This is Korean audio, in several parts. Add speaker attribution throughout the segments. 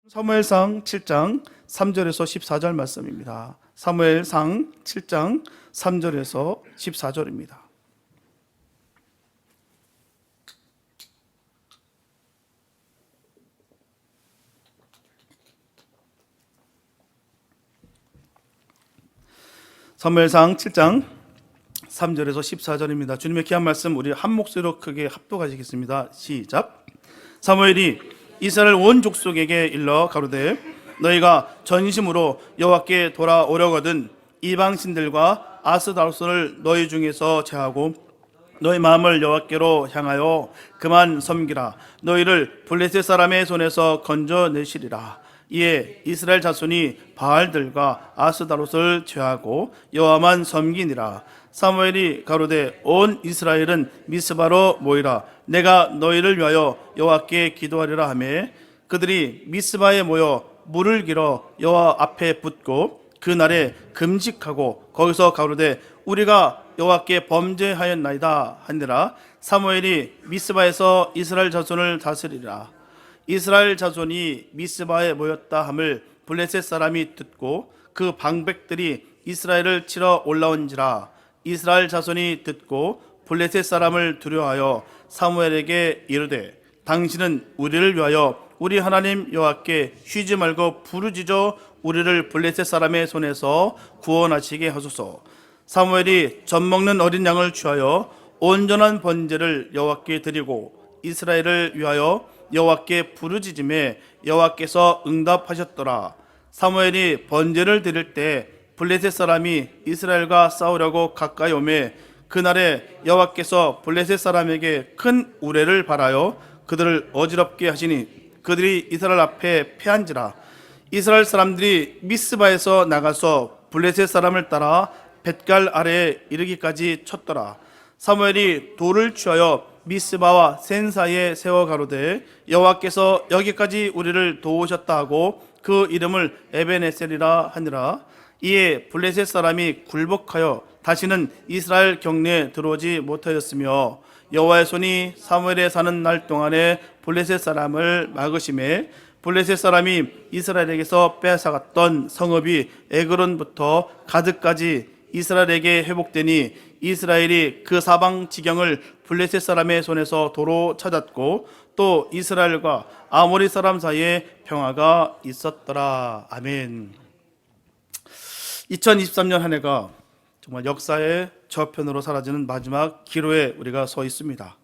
Speaker 1: 사무엘상 7장 3절에서 14절 말씀입니다. 사무엘상 7장 3절에서 14절입니다. 사무엘상 7장 3절에서 14절입니다. 주님의 귀한 말씀 우리 한 목소리로 크게 합독하시겠습니다. 시작. 사무엘이 이스라엘 온 족속에게 일러 가로되 너희가 전심으로 여호와께 돌아오려거든 이방 신들과 아스다로스를 너희 중에서 제하고 너희 마음을 여호와께로 향하여 그만 섬기라. 너희를 블레셋 사람의 손에서 건져내시리라. 이에 이스라엘 자손이 바알들과 아스다롯을 제하고 여호와만 섬기니라. 사무엘이 가로되 온 이스라엘은 미스바로 모이라. 내가 너희를 위하여 여호와께 기도하리라 하매 그들이 미스바에 모여 물을 길어 여호와 앞에 붓고 그날에 금식하고 거기서 가로되 우리가 여호와께 범죄하였나이다 하니라. 사무엘이 미스바에서 이스라엘 자손을 다스리라. 이스라엘 자손이 미스바에 모였다 함을 블레셋 사람이 듣고 그 방백들이 이스라엘을 치러 올라온지라. 이스라엘 자손이 듣고 블레셋 사람을 두려워하여 사무엘에게 이르되 당신은 우리를 위하여 우리 하나님 여호와께 쉬지 말고 부르짖어 우리를 블레셋 사람의 손에서 구원하시게 하소서. 사무엘이 젖 먹는 어린 양을 취하여 온전한 번제를 여호와께 드리고 이스라엘을 위하여 여호와께 부르짖음에 여호와께서 응답하셨더라. 사무엘이 번제를 드릴 때 블레셋 사람이 이스라엘과 싸우려고 가까이 오매 그날에 여호와께서 블레셋 사람에게 큰 우레를 발하여 그들을 어지럽게 하시니 그들이 이스라엘 앞에 패한지라. 이스라엘 사람들이 미스바에서 나가서 블레셋 사람을 따라 벳갈 아래에 이르기까지 쳤더라. 사무엘이 돌을 취하여 미스바와 센 사이에 세워 가로되 여호와께서 여기까지 우리를 도우셨다 하고 그 이름을 에벤에셀이라 하니라. 이에 블레셋 사람이 굴복하여 다시는 이스라엘 경내에 들어오지 못하였으며 여호와의 손이 사무엘에 사는 날 동안에 블레셋 사람을 막으심에 블레셋 사람이 이스라엘에게서 빼앗아갔던 성읍이 에그론부터 가드까지 이스라엘에게 회복되니 이스라엘이 그 사방 지경을 블레셋 사람의 손에서 도로 찾았고 또 이스라엘과 아모리 사람 사이에 평화가 있었더라. 아멘. 2023년 한 해가 정말 역사의 저편으로 사라지는 마지막 기로에 우리가 서 있습니다.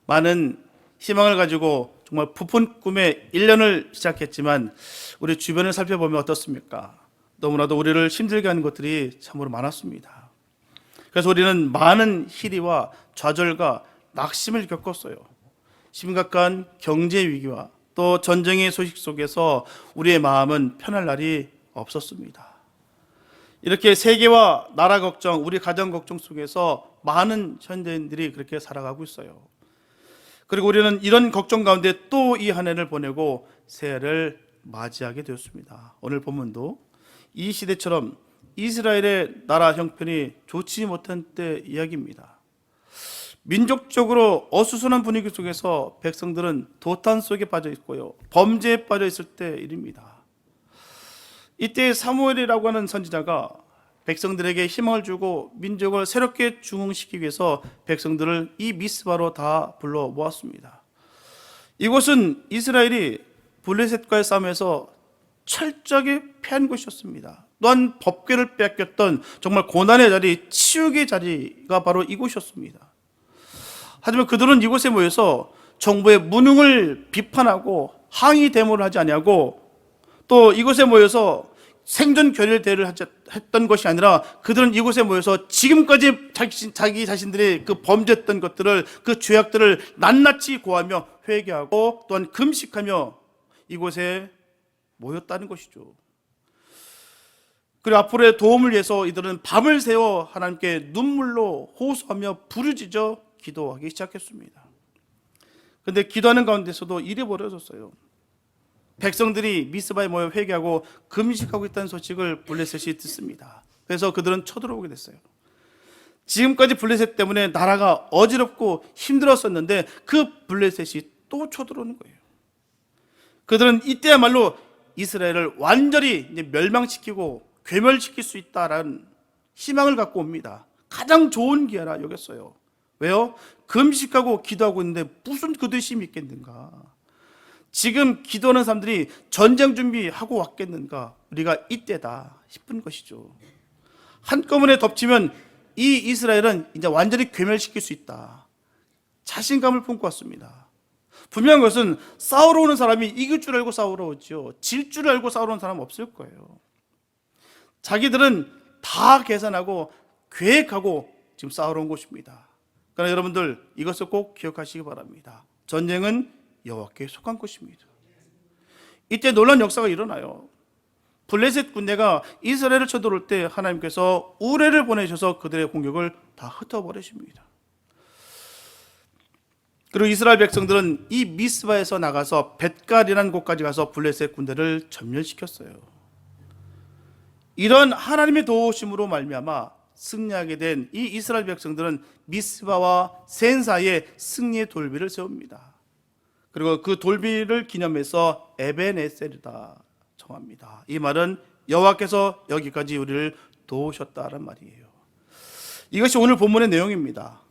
Speaker 1: 많은 희망을 가지고 정말 부푼 꿈의 1년을 시작했지만 우리 주변을 살펴보면 어떻습니까? 너무나도 우리를 힘들게 하는 것들이 참으로 많았습니다. 그래서 우리는 많은 희리와 좌절과 낙심을 겪었어요. 심각한 경제 위기와 또 전쟁의 소식 속에서 우리의 마음은 편할 날이 없었습니다. 이렇게 세계와 나라 걱정, 우리 가정 걱정 속에서 많은 현대인들이 그렇게 살아가고 있어요. 그리고 우리는 이런 걱정 가운데 또 이 한 해를 보내고 새해를 맞이하게 되었습니다. 오늘 본문도 이 시대처럼 이스라엘의 나라 형편이 좋지 못한 때 이야기입니다. 민족적으로 어수선한 분위기 속에서 백성들은 도탄 속에 빠져 있고요, 범죄에 빠져 있을 때 일입니다. 이때 사무엘이라고 하는 선지자가 백성들에게 희망을 주고 민족을 새롭게 중흥시키기 위해서 백성들을 이 미스바로 다 불러 모았습니다. 이곳은 이스라엘이 블레셋과의 싸움에서 철저하게 패한 곳이었습니다. 또한 법궤를 빼앗겼던 정말 고난의 자리, 치욕의 자리가 바로 이곳이었습니다. 하지만 그들은 이곳에 모여서 정부의 무능을 비판하고 항의 데모를 하지 아니하고 또 이곳에 모여서 생존 결의대를 했던 것이 아니라 그들은 이곳에 모여서 지금까지 자기 자신들이 그 범죄했던 것들을, 그 죄악들을 낱낱이 고하며 회개하고 또한 금식하며 이곳에 모였다는 것이죠. 그리고 앞으로의 도움을 위해서 이들은 밤을 새워 하나님께 눈물로 호소하며 부르짖어 기도하기 시작했습니다. 그런데 기도하는 가운데서도 일이 벌어졌어요. 백성들이 미스바에 모여 회개하고 금식하고 있다는 소식을 블레셋이 듣습니다. 그래서 그들은 쳐들어오게 됐어요. 지금까지 블레셋 때문에 나라가 어지럽고 힘들었었는데 그 블레셋이 또 쳐들어오는 거예요. 그들은 이때야말로 이스라엘을 완전히 이제 멸망시키고 괴멸시킬 수 있다라는 희망을 갖고 옵니다. 가장 좋은 기회라 여겼어요. 왜요? 금식하고 기도하고 있는데 무슨 그들의 힘이 있겠는가? 지금 기도하는 사람들이 전쟁 준비하고 왔겠는가? 우리가 이때다 싶은 것이죠. 한꺼번에 덮치면 이 이스라엘은 이제 완전히 괴멸시킬 수 있다. 자신감을 품고 왔습니다. 분명한 것은 싸우러 오는 사람이 이길 줄 알고 싸우러 오죠. 질 줄 알고 싸우러 오는 사람은 없을 거예요. 자기들은 다 계산하고 계획하고 지금 싸우러 온 것입니다. 그러나 여러분들 이것을 꼭 기억하시기 바랍니다. 전쟁은 여호와께 속한 것입니다. 이때 놀라운 역사가 일어나요. 블레셋 군대가 이스라엘을 쳐들어올 때 하나님께서 우레를 보내셔서 그들의 공격을 다 흩어버리십니다. 그리고 이스라엘 백성들은 이 미스바에서 나가서 벳갈이라는 곳까지 가서 블레셋 군대를 전멸시켰어요. 이런 하나님의 도우심으로 말미암아 승리하게 된 이 이스라엘 백성들은 미스바와 센 사이에 승리의 돌비를 세웁니다. 그리고 그 돌비를 기념해서 에벤에셀이다 정합니다. 이 말은 여호와께서 여기까지 우리를 도우셨다는 말이에요. 이것이 오늘 본문의 내용입니다.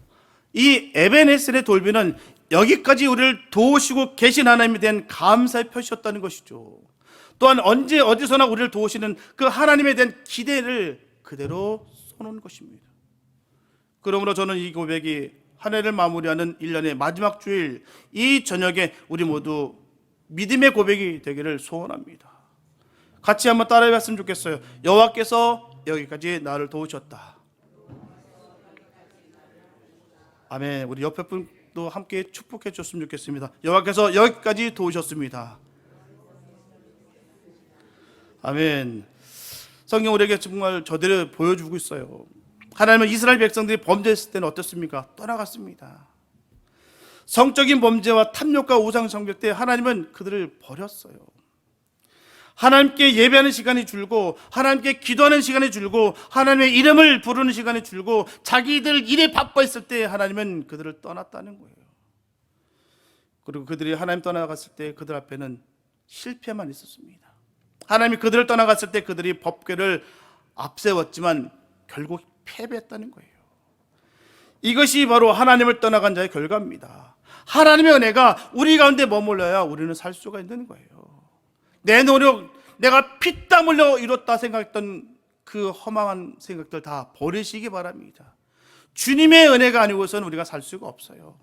Speaker 1: 이 에벤에셀의 돌비는 여기까지 우리를 도우시고 계신 하나님에 대한 감사의 표시였다는 것이죠. 또한 언제 어디서나 우리를 도우시는 그 하나님에 대한 기대를 그대로 쏘는 것입니다. 그러므로 저는 이 고백이 한 해를 마무리하는 1년의 마지막 주일 이 저녁에 우리 모두 믿음의 고백이 되기를 소원합니다. 같이 한번 따라해 봤으면 좋겠어요. 여호와께서 여기까지 나를 도우셨다. 아멘. 우리 옆에 분도 함께 축복해 줬으면 좋겠습니다. 여호와께서 여기까지 도우셨습니다. 아멘. 성경 우리에게 정말 저들을 보여주고 있어요. 하나님은 이스라엘 백성들이 범죄했을 때는 어떻습니까? 떠나갔습니다. 성적인 범죄와 탐욕과 우상 숭배 때 하나님은 그들을 버렸어요. 하나님께 예배하는 시간이 줄고 하나님께 기도하는 시간이 줄고 하나님의 이름을 부르는 시간이 줄고 자기들 일에 바빠 있을 때 하나님은 그들을 떠났다는 거예요. 그리고 그들이 하나님 떠나갔을 때 그들 앞에는 실패만 있었습니다. 하나님이 그들을 떠나갔을 때 그들이 법궤를 앞세웠지만 결국 패배했다는 거예요. 이것이 바로 하나님을 떠나간 자의 결과입니다. 하나님의 은혜가 우리 가운데 머물러야 우리는 살 수가 있는 거예요. 내 노력, 내가 피땀 흘려 이뤘다 생각했던 그 허망한 생각들 다 버리시기 바랍니다. 주님의 은혜가 아니고서는 우리가 살 수가 없어요.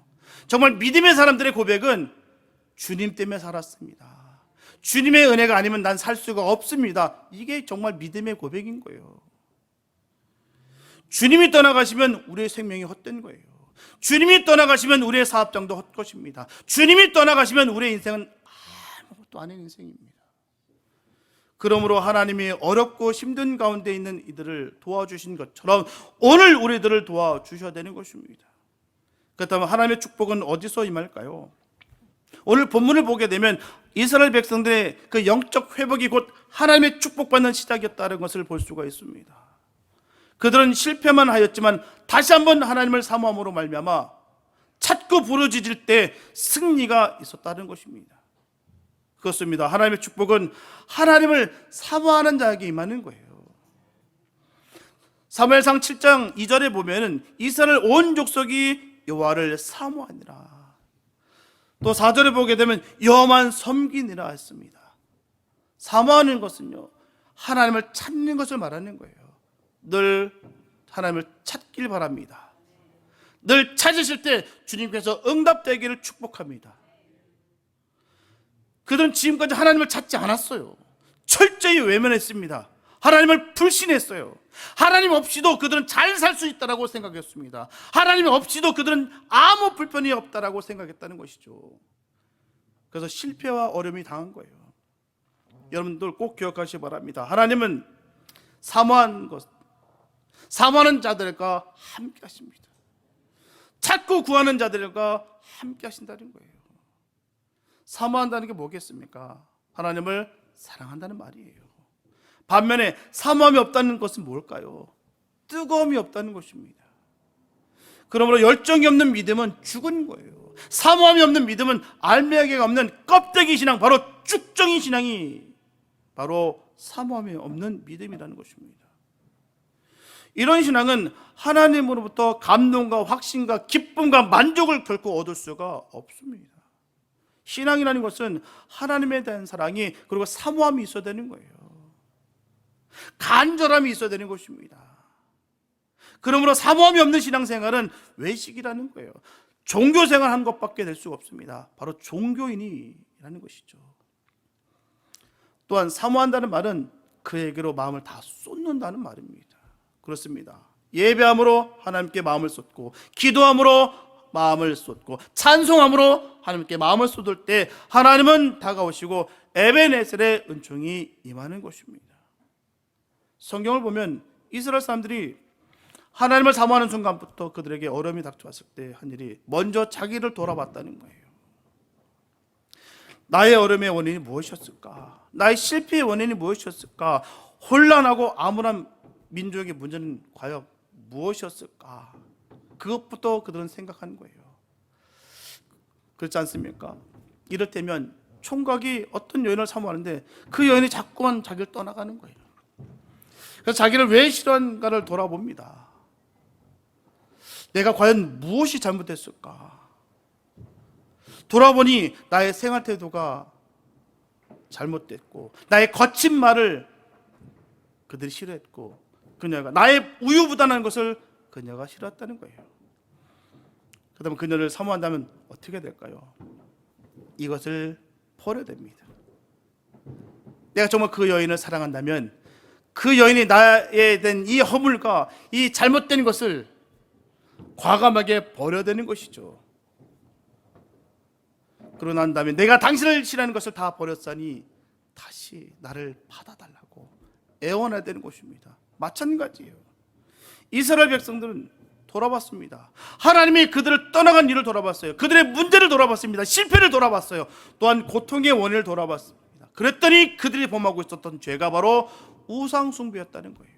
Speaker 1: 정말 믿음의 사람들의 고백은 주님 때문에 살았습니다. 주님의 은혜가 아니면 난 살 수가 없습니다. 이게 정말 믿음의 고백인 거예요. 주님이 떠나가시면 우리의 생명이 헛된 거예요. 주님이 떠나가시면 우리의 사업장도 헛것입니다. 주님이 떠나가시면 우리의 인생은 아무것도 아닌 인생입니다. 그러므로 하나님이 어렵고 힘든 가운데 있는 이들을 도와주신 것처럼 오늘 우리들을 도와주셔야 되는 것입니다. 그렇다면 하나님의 축복은 어디서 임할까요? 오늘 본문을 보게 되면 이스라엘 백성들의 그 영적 회복이 곧 하나님의 축복받는 시작이었다는 것을 볼 수가 있습니다. 그들은 실패만 하였지만 다시 한번 하나님을 사모함으로 말미암아 찾고 부르짖을 때 승리가 있었다는 것입니다. 그렇습니다. 하나님의 축복은 하나님을 사모하는 자에게 임하는 거예요. 사무엘상 7장 2절에 보면은 이스라엘 온 족속이 여호와를 사모하니라. 또 4절에 보게 되면 여호와만 섬기니라 했습니다. 사모하는 것은요, 하나님을 찾는 것을 말하는 거예요. 늘 하나님을 찾길 바랍니다. 늘 찾으실 때 주님께서 응답되기를 축복합니다. 그들은 지금까지 하나님을 찾지 않았어요. 철저히 외면했습니다. 하나님을 불신했어요. 하나님 없이도 그들은 잘 살 수 있다고 생각했습니다. 하나님 없이도 그들은 아무 불편이 없다고 생각했다는 것이죠. 그래서 실패와 어려움이 당한 거예요. 여러분들 꼭 기억하시기 바랍니다. 하나님은 사모하는 자들과 함께 하십니다. 찾고 구하는 자들과 함께 하신다는 거예요. 사모한다는 게 뭐겠습니까? 하나님을 사랑한다는 말이에요. 반면에 사모함이 없다는 것은 뭘까요? 뜨거움이 없다는 것입니다. 그러므로 열정이 없는 믿음은 죽은 거예요. 사모함이 없는 믿음은 알맹이가 없는 껍데기 신앙, 바로 쭉정이 신앙이 바로 사모함이 없는 믿음이라는 것입니다. 이런 신앙은 하나님으로부터 감동과 확신과 기쁨과 만족을 결코 얻을 수가 없습니다. 신앙이라는 것은 하나님에 대한 사랑이 그리고 사모함이 있어야 되는 거예요. 간절함이 있어야 되는 것입니다. 그러므로 사모함이 없는 신앙생활은 외식이라는 거예요. 종교생활한 것밖에 될 수가 없습니다. 바로 종교인이라는 것이죠. 또한 사모한다는 말은 그에게로 마음을 다 쏟는다는 말입니다. 그렇습니다. 예배함으로 하나님께 마음을 쏟고, 기도함으로 마음을 쏟고, 찬송함으로 하나님께 마음을 쏟을 때 하나님은 다가오시고 에베네셀의 은총이 임하는 것입니다. 성경을 보면 이스라엘 사람들이 하나님을 사모하는 순간부터 그들에게 어려움이 닥쳐왔을 때 한 일이 먼저 자기를 돌아봤다는 거예요. 나의 어려움의 원인이 무엇이었을까? 나의 실패의 원인이 무엇이었을까? 혼란하고 암울한 민족의 문제는 과연 무엇이었을까? 그것부터 그들은 생각하는 거예요. 그렇지 않습니까? 이를테면 총각이 어떤 여인을 사모하는데 그 여인이 자꾸만 자기를 떠나가는 거예요. 그래서 자기를 왜 싫어하는가를 돌아봅니다. 내가 과연 무엇이 잘못됐을까? 돌아보니 나의 생활 태도가 잘못됐고, 나의 거친 말을 그들이 싫어했고, 그녀가 나의 우유부단한 것을 그녀가 싫어했다는 거예요. 그다음에 그녀를 사모한다면 어떻게 될까요? 이것을 버려야 됩니다. 내가 정말 그 여인을 사랑한다면 그 여인이 나에 대한 이 허물과 이 잘못된 것을 과감하게 버려야 되는 것이죠. 그러고 난 다음에 내가 당신을 싫어하는 것을 다 버렸으니 다시 나를 받아달라고 애원해야 되는 것입니다. 마찬가지예요. 이스라엘 백성들은 돌아봤습니다. 하나님이 그들을 떠나간 일을 돌아봤어요. 그들의 문제를 돌아봤습니다. 실패를 돌아봤어요. 또한 고통의 원인을 돌아봤습니다. 그랬더니 그들이 범하고 있었던 죄가 바로 우상 숭배였다는 거예요.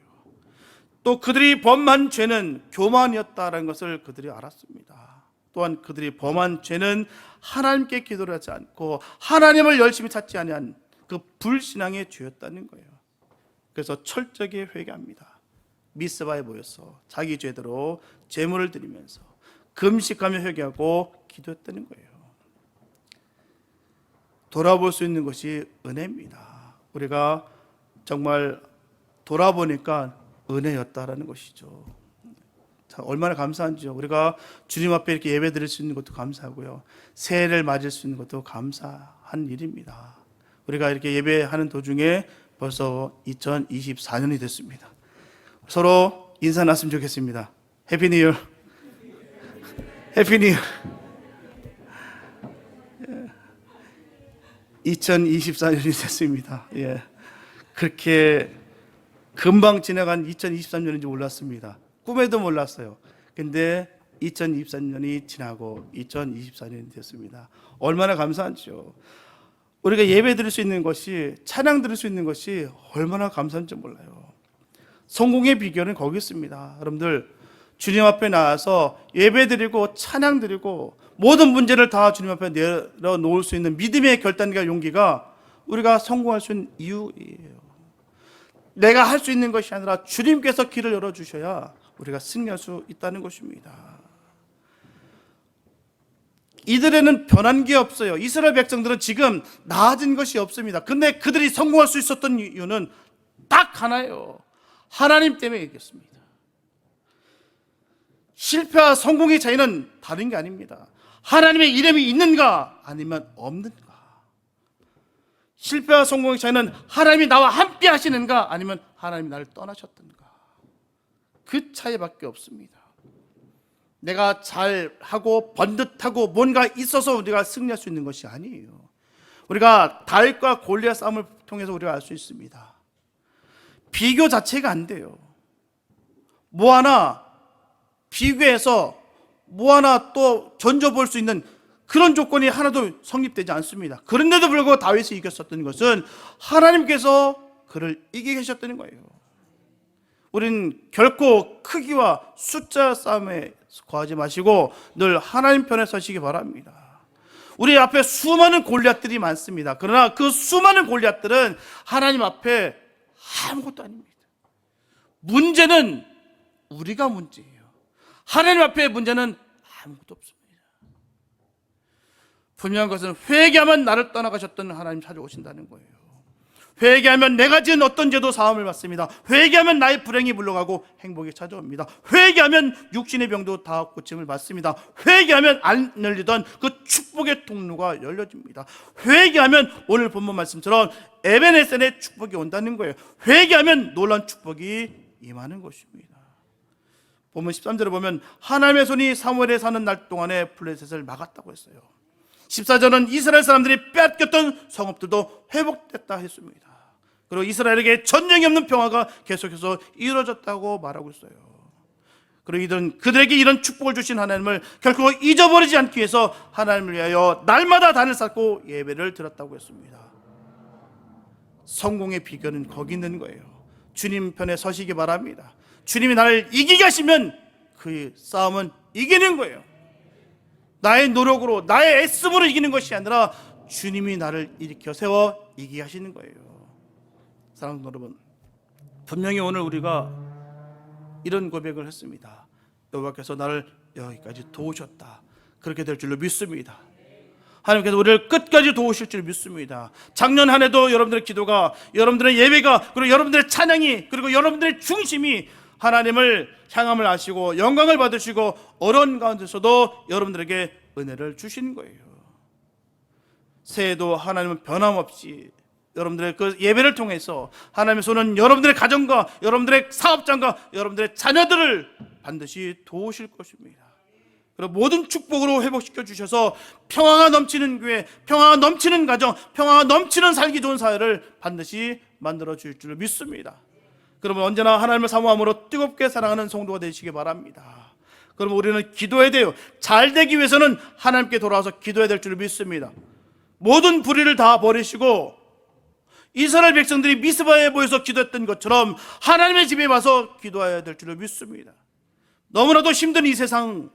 Speaker 1: 또 그들이 범한 죄는 교만이었다는 것을 그들이 알았습니다. 또한 그들이 범한 죄는 하나님께 기도를 하지 않고 하나님을 열심히 찾지 아니한 그 불신앙의 죄였다는 거예요. 그래서 철저하게 회개합니다. 미스바에 모여서 자기 죄대로 제물을 드리면서 금식하며 회개하고 기도했다는 거예요. 돌아볼 수 있는 것이 은혜입니다. 우리가 정말 돌아보니까 은혜였다라는 것이죠. 자, 얼마나 감사한지요. 우리가 주님 앞에 이렇게 예배 드릴 수 있는 것도 감사하고요. 새해를 맞을 수 있는 것도 감사한 일입니다. 우리가 이렇게 예배하는 도중에 벌써 2024년이 됐습니다. 서로 인사 나왔으면 좋겠습니다. 해피 뉴 이어. 해피 뉴 이어. 2024년이 됐습니다. 예. 그렇게 금방 지나간 2023년인지 몰랐습니다. 꿈에도 몰랐어요. 근데 2023년이 지나고 2024년이 됐습니다. 얼마나 감사한지요. 우리가 예배 드릴 수 있는 것이, 찬양 드릴 수 있는 것이 얼마나 감사한지 몰라요. 성공의 비결은 거기 있습니다. 여러분들 주님 앞에 나와서 예배 드리고 찬양 드리고 모든 문제를 다 주님 앞에 내려놓을 수 있는 믿음의 결단과 용기가 우리가 성공할 수 있는 이유예요. 내가 할 수 있는 것이 아니라 주님께서 길을 열어주셔야 우리가 승리할 수 있다는 것입니다. 이들에는 변한 게 없어요. 이스라엘 백성들은 지금 나아진 것이 없습니다. 근데 그들이 성공할 수 있었던 이유는 딱 하나예요. 하나님 때문이겠습니다. 실패와 성공의 차이는 다른 게 아닙니다. 하나님의 이름이 있는가 아니면 없는가. 실패와 성공의 차이는 하나님이 나와 함께 하시는가 아니면 하나님이 나를 떠나셨던가. 그 차이밖에 없습니다. 내가 잘하고 번듯하고 뭔가 있어서 우리가 승리할 수 있는 것이 아니에요. 우리가 다윗과 골리앗 싸움을 통해서 우리가 알 수 있습니다. 비교 자체가 안 돼요. 뭐 하나 비교해서 뭐 하나 또 던져볼 수 있는 그런 조건이 하나도 성립되지 않습니다. 그런데도 불구하고 다윗이 이겼었던 것은 하나님께서 그를 이기게 하셨다는 거예요. 우리는 결코 크기와 숫자 싸움에 거하지 마시고 늘 하나님 편에 서시기 바랍니다. 우리 앞에 수많은 골리앗들이 많습니다. 그러나 그 수많은 골리앗들은 하나님 앞에 아무것도 아닙니다. 문제는 우리가 문제예요. 하나님 앞에 문제는 아무것도 없습니다. 분명한 것은 회개하면 나를 떠나가셨던 하나님 찾아오신다는 거예요. 회개하면 내가 지은 어떤 죄도 사함을 받습니다. 회개하면 나의 불행이 물러가고 행복이 찾아옵니다. 회개하면 육신의 병도 다 고침을 받습니다. 회개하면 안 열리던 그 축복의 통로가 열려집니다. 회개하면 오늘 본문 말씀처럼 에베네셀의 축복이 온다는 거예요. 회개하면 놀라운 축복이 임하는 것입니다. 본문 13절에 보면 하나님의 손이 사무엘에 사는 날 동안에 블레셋을 막았다고 했어요. 14절은 이스라엘 사람들이 빼앗겼던 성읍들도 회복됐다 했습니다. 그리고 이스라엘에게 전쟁이 없는 평화가 계속해서 이루어졌다고 말하고 있어요. 그리고 그들에게 이런 축복을 주신 하나님을 결코 잊어버리지 않기 위해서 하나님을 위하여 날마다 단을 쌓고 예배를 드렸다고 했습니다. 성공의 비결은 거기 있는 거예요. 주님 편에 서시기 바랍니다. 주님이 나를 이기게 하시면 그 싸움은 이기는 거예요. 나의 노력으로 나의 애씀으로 이기는 것이 아니라 주님이 나를 일으켜 세워 이기게 하시는 거예요. 사랑하는 여러분, 분명히 오늘 우리가 이런 고백을 했습니다. 여호와께서 나를 여기까지 도우셨다. 그렇게 될 줄로 믿습니다. 하나님께서 우리를 끝까지 도우실 줄 믿습니다. 작년 한 해도 여러분들의 기도가, 여러분들의 예배가, 그리고 여러분들의 찬양이, 그리고 여러분들의 중심이 하나님을 향함을 아시고 영광을 받으시고 어려운 가운데서도 여러분들에게 은혜를 주신 거예요. 새해도 하나님은 변함없이 여러분들의 그 예배를 통해서 하나님의 손은 여러분들의 가정과 여러분들의 사업장과 여러분들의 자녀들을 반드시 도우실 것입니다. 그리고 모든 축복으로 회복시켜 주셔서 평화가 넘치는 교회, 평화가 넘치는 가정, 평화가 넘치는 살기 좋은 사회를 반드시 만들어 주실 줄 믿습니다. 그러면 언제나 하나님을 사모함으로 뜨겁게 사랑하는 성도가 되시기 바랍니다. 그러면 우리는 기도해야 돼요. 잘 되기 위해서는 하나님께 돌아와서 기도해야 될 줄 믿습니다. 모든 불의를 다 버리시고 이스라엘 백성들이 미스바에 모여서 기도했던 것처럼 하나님의 집에 와서 기도해야 될 줄 믿습니다. 너무나도 힘든 이 세상,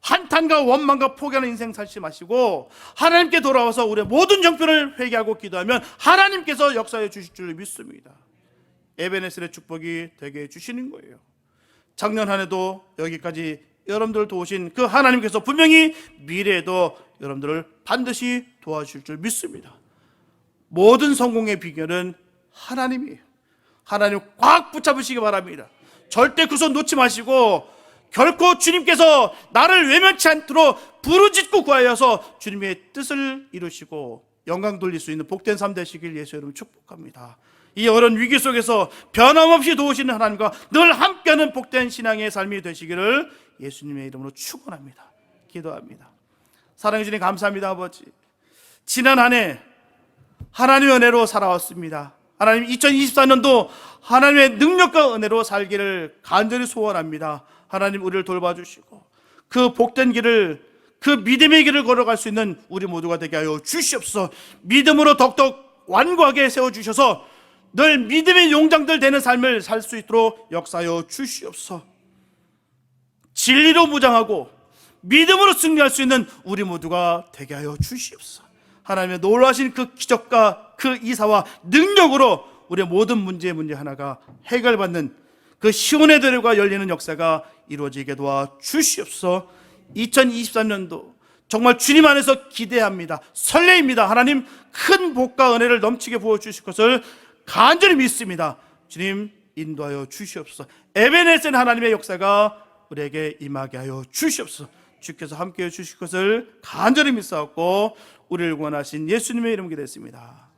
Speaker 1: 한탄과 원망과 포기하는 인생 살지 마시고 하나님께 돌아와서 우리의 모든 정편을 회개하고 기도하면 하나님께서 역사해 주실 줄 믿습니다. 에베네셀의 축복이 되게 해주시는 거예요. 작년 한 해도 여기까지 여러분들을 도우신 그 하나님께서 분명히 미래에도 여러분들을 반드시 도와주실 줄 믿습니다. 모든 성공의 비결은 하나님이에요. 하나님 꽉 붙잡으시기 바랍니다. 절대 그 손 놓지 마시고 결코 주님께서 나를 외면치 않도록 부르짖고 구하여서 주님의 뜻을 이루시고 영광 돌릴 수 있는 복된 삶 되시길 예수 이름으로 축복합니다. 이 어려운 위기 속에서 변함없이 도우시는 하나님과 늘 함께하는 복된 신앙의 삶이 되시기를 예수님의 이름으로 축원합니다. 기도합니다. 사랑해 주님 감사합니다. 아버지, 지난 한 해 하나님의 은혜로 살아왔습니다. 하나님 2024년도 하나님의 능력과 은혜로 살기를 간절히 소원합니다. 하나님 우리를 돌봐주시고 그 복된 길을, 그 믿음의 길을 걸어갈 수 있는 우리 모두가 되게 하여 주시옵소서. 믿음으로 덕덕 완고하게 세워주셔서 늘 믿음의 용장들 되는 삶을 살 수 있도록 역사하여 주시옵소서. 진리로 무장하고 믿음으로 승리할 수 있는 우리 모두가 되게 하여 주시옵소서. 하나님의 놀라신 그 기적과 그 이사와 능력으로 우리의 모든 문제 하나가 해결받는 그 시온의 들과 열리는 역사가 이루어지게 도와 주시옵소서. 2023년도 정말 주님 안에서 기대합니다. 설레입니다. 하나님 큰 복과 은혜를 넘치게 부어주실 것을 간절히 믿습니다. 주님 인도하여 주시옵소서. 에베네셀 하나님의 역사가 우리에게 임하게 하여 주시옵소서. 주께서 함께해 주실 것을 간절히 믿사옵고 우리를 구원하신 예수님의 이름으로 기도했습니다.